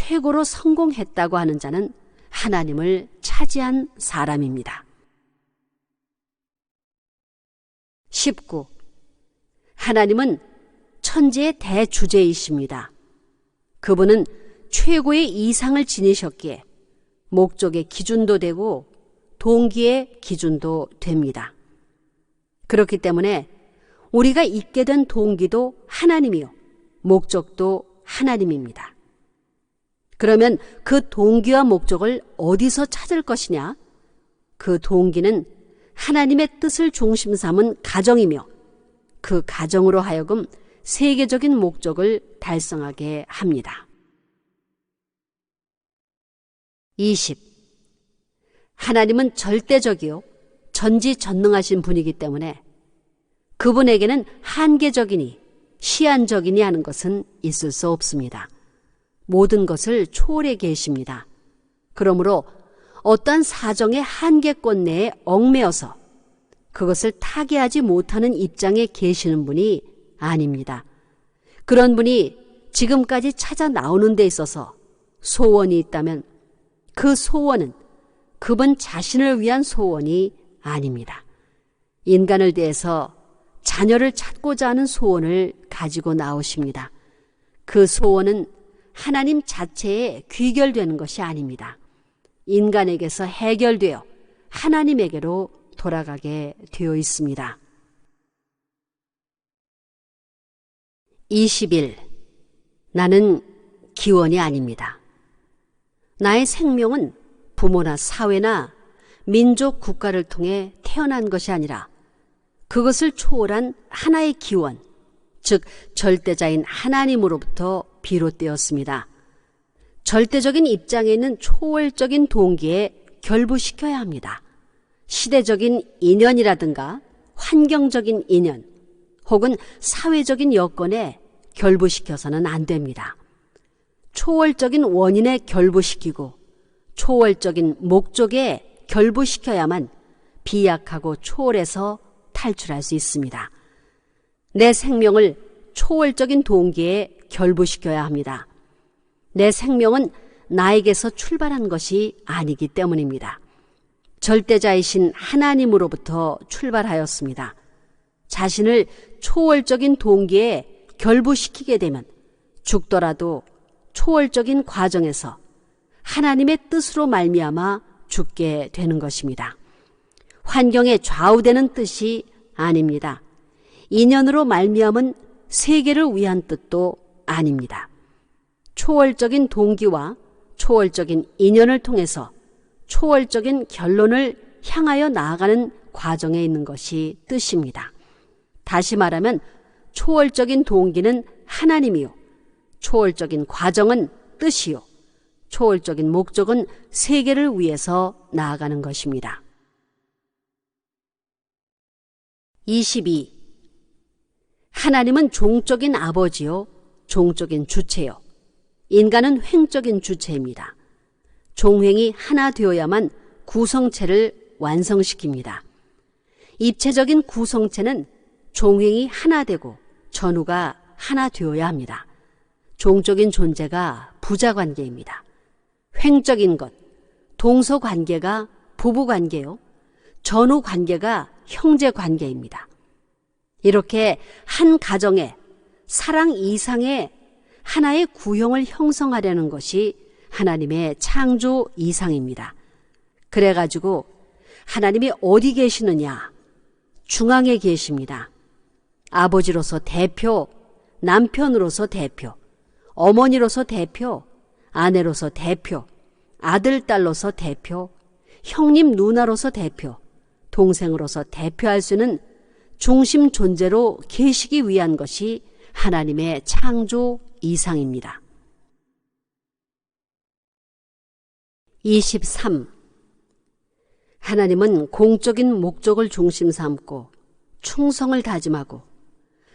최고로 성공했다고 하는 자는 하나님을 차지한 사람입니다. 19. 하나님은 천지의 대주제이십니다. 그분은 최고의 이상을 지니셨기에 목적의 기준도 되고 동기의 기준도 됩니다. 그렇기 때문에 우리가 있게 된 동기도 하나님이요, 목적도 하나님입니다. 그러면 그 동기와 목적을 어디서 찾을 것이냐? 그 동기는 하나님의 뜻을 중심 삼은 가정이며 그 가정으로 하여금 세계적인 목적을 달성하게 합니다. 20. 하나님은 절대적이요 전지전능하신 분이기 때문에 그분에게는 한계적이니 시한적이니 하는 것은 있을 수 없습니다. 모든 것을 초월해 계십니다. 그러므로 어떠한 사정의 한계권 내에 얽매여서 그것을 타개하지 못하는 입장에 계시는 분이 아닙니다. 그런 분이 지금까지 찾아 나오는 데 있어서 소원이 있다면 그 소원은 그분 자신을 위한 소원이 아닙니다. 인간을 대해서 자녀를 찾고자 하는 소원을 가지고 나오십니다. 그 소원은 하나님 자체에 귀결되는 것이 아닙니다. 인간에게서 해결되어 하나님에게로 돌아가게 되어 있습니다. 21. 나는 기원이 아닙니다. 나의 생명은 부모나 사회나 민족, 국가를 통해 태어난 것이 아니라 그것을 초월한 하나의 기원, 즉 절대자인 하나님으로부터 비롯되었습니다. 절대적인 입장에 있는 초월적인 동기에 결부시켜야 합니다. 시대적인 인연이라든가 환경적인 인연 혹은 사회적인 여건에 결부시켜서는 안 됩니다. 초월적인 원인에 결부시키고 초월적인 목적에 결부시켜야만 비약하고 초월해서 탈출할 수 있습니다. 내 생명을 초월적인 동기에 결부시켜야 합니다. 내 생명은 나에게서 출발한 것이 아니기 때문입니다. 절대자이신 하나님으로부터 출발하였습니다. 자신을 초월적인 동기에 결부시키게 되면 죽더라도 초월적인 과정에서 하나님의 뜻으로 말미암아 죽게 되는 것입니다. 환경에 좌우되는 뜻이 아닙니다. 인연으로 말미암은 세계를 위한 뜻도 아닙니다. 초월적인 동기와 초월적인 인연을 통해서 초월적인 결론을 향하여 나아가는 과정에 있는 것이 뜻입니다. 다시 말하면 초월적인 동기는 하나님이요, 초월적인 과정은 뜻이요, 초월적인 목적은 세계를 위해서 나아가는 것입니다. 22. 하나님은 종적인 아버지요, 종적인 주체요. 인간은 횡적인 주체입니다. 종횡이 하나 되어야만 구성체를 완성시킵니다. 입체적인 구성체는 종횡이 하나 되고 전후가 하나 되어야 합니다. 종적인 존재가 부자관계입니다. 횡적인 것, 동서관계가 부부관계요, 전후관계가 형제관계입니다. 이렇게 한 가정에 사랑 이상의 하나의 구형을 형성하려는 것이 하나님의 창조 이상입니다. 그래가지고 하나님이 어디 계시느냐? 중앙에 계십니다. 아버지로서 대표, 남편으로서 대표, 어머니로서 대표, 아내로서 대표, 아들, 딸로서 대표, 형님, 누나로서 대표, 동생으로서 대표할 수 있는 중심 존재로 계시기 위한 것이 하나님의 창조 이상입니다. 23. 하나님은 공적인 목적을 중심 삼고 충성을 다짐하고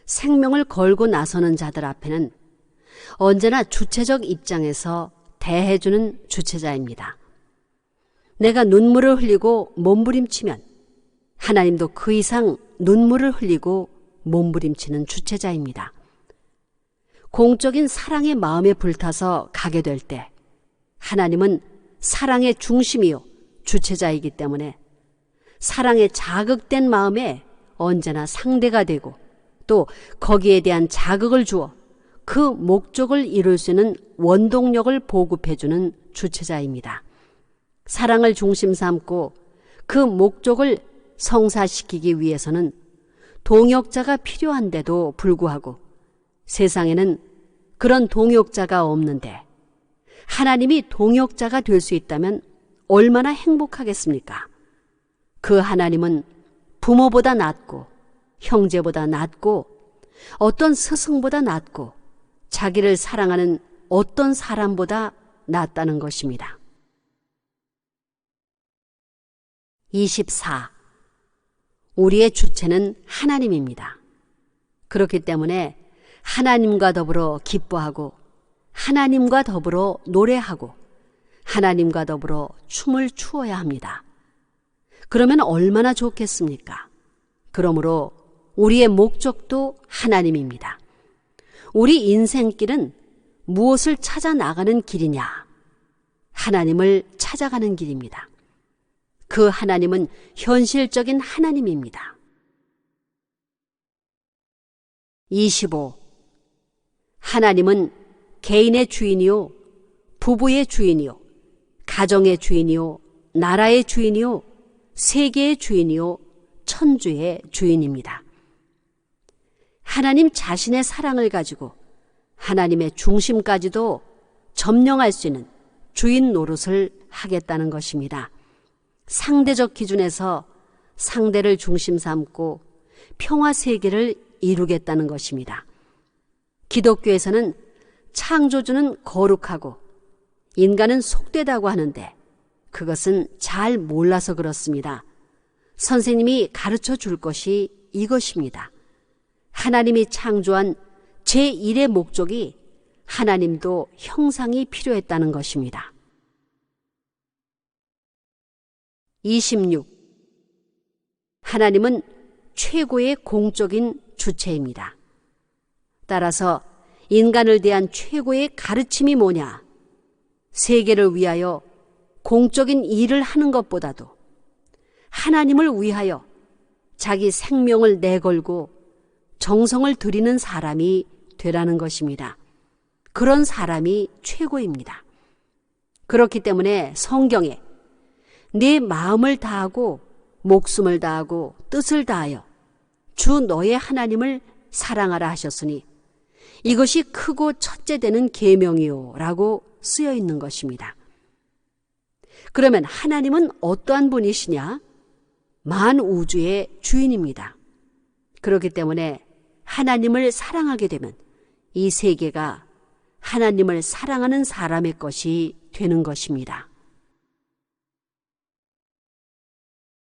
생명을 걸고 나서는 자들 앞에는 언제나 주체적 입장에서 대해주는 주체자입니다. 내가 눈물을 흘리고 몸부림치면 하나님도 그 이상 눈물을 흘리고 몸부림치는 주체자입니다. 공적인 사랑의 마음에 불타서 가게 될 때 하나님은 사랑의 중심이요 주체자이기 때문에 사랑에 자극된 마음에 언제나 상대가 되고 또 거기에 대한 자극을 주어 그 목적을 이룰 수 있는 원동력을 보급해주는 주체자입니다. 사랑을 중심 삼고 그 목적을 성사시키기 위해서는 동역자가 필요한데도 불구하고 세상에는 그런 동역자가 없는데 하나님이 동역자가 될 수 있다면 얼마나 행복하겠습니까? 그 하나님은 부모보다 낫고 형제보다 낫고 어떤 스승보다 낫고 자기를 사랑하는 어떤 사람보다 낫다는 것입니다. 24. 우리의 주체는 하나님입니다. 그렇기 때문에 하나님과 더불어 기뻐하고 하나님과 더불어 노래하고 하나님과 더불어 춤을 추어야 합니다. 그러면 얼마나 좋겠습니까? 그러므로 우리의 목적도 하나님입니다. 우리 인생길은 무엇을 찾아 나가는 길이냐? 하나님을 찾아가는 길입니다. 그 하나님은 현실적인 하나님입니다. 25. 하나님은 개인의 주인이요, 부부의 주인이요, 가정의 주인이요, 나라의 주인이요, 세계의 주인이요, 천주의 주인입니다. 하나님 자신의 사랑을 가지고 하나님의 중심까지도 점령할 수 있는 주인 노릇을 하겠다는 것입니다. 상대적 기준에서 상대를 중심 삼고 평화 세계를 이루겠다는 것입니다. 기독교에서는 창조주는 거룩하고 인간은 속되다고 하는데 그것은 잘 몰라서 그렇습니다. 선생님이 가르쳐 줄 것이 이것입니다. 하나님이 창조한 제1의 목적이 하나님도 형상이 필요했다는 것입니다. 26. 하나님은 최고의 공적인 주체입니다. 따라서 인간을 대한 최고의 가르침이 뭐냐? 세계를 위하여 공적인 일을 하는 것보다도 하나님을 위하여 자기 생명을 내걸고 정성을 들이는 사람이 되라는 것입니다. 그런 사람이 최고입니다. 그렇기 때문에 성경에 네 마음을 다하고 목숨을 다하고 뜻을 다하여 주 너의 하나님을 사랑하라 하셨으니 이것이 크고 첫째 되는 계명이요 라고 쓰여 있는 것입니다. 그러면 하나님은 어떠한 분이시냐? 만우주의 주인입니다. 그렇기 때문에 하나님을 사랑하게 되면 이 세계가 하나님을 사랑하는 사람의 것이 되는 것입니다.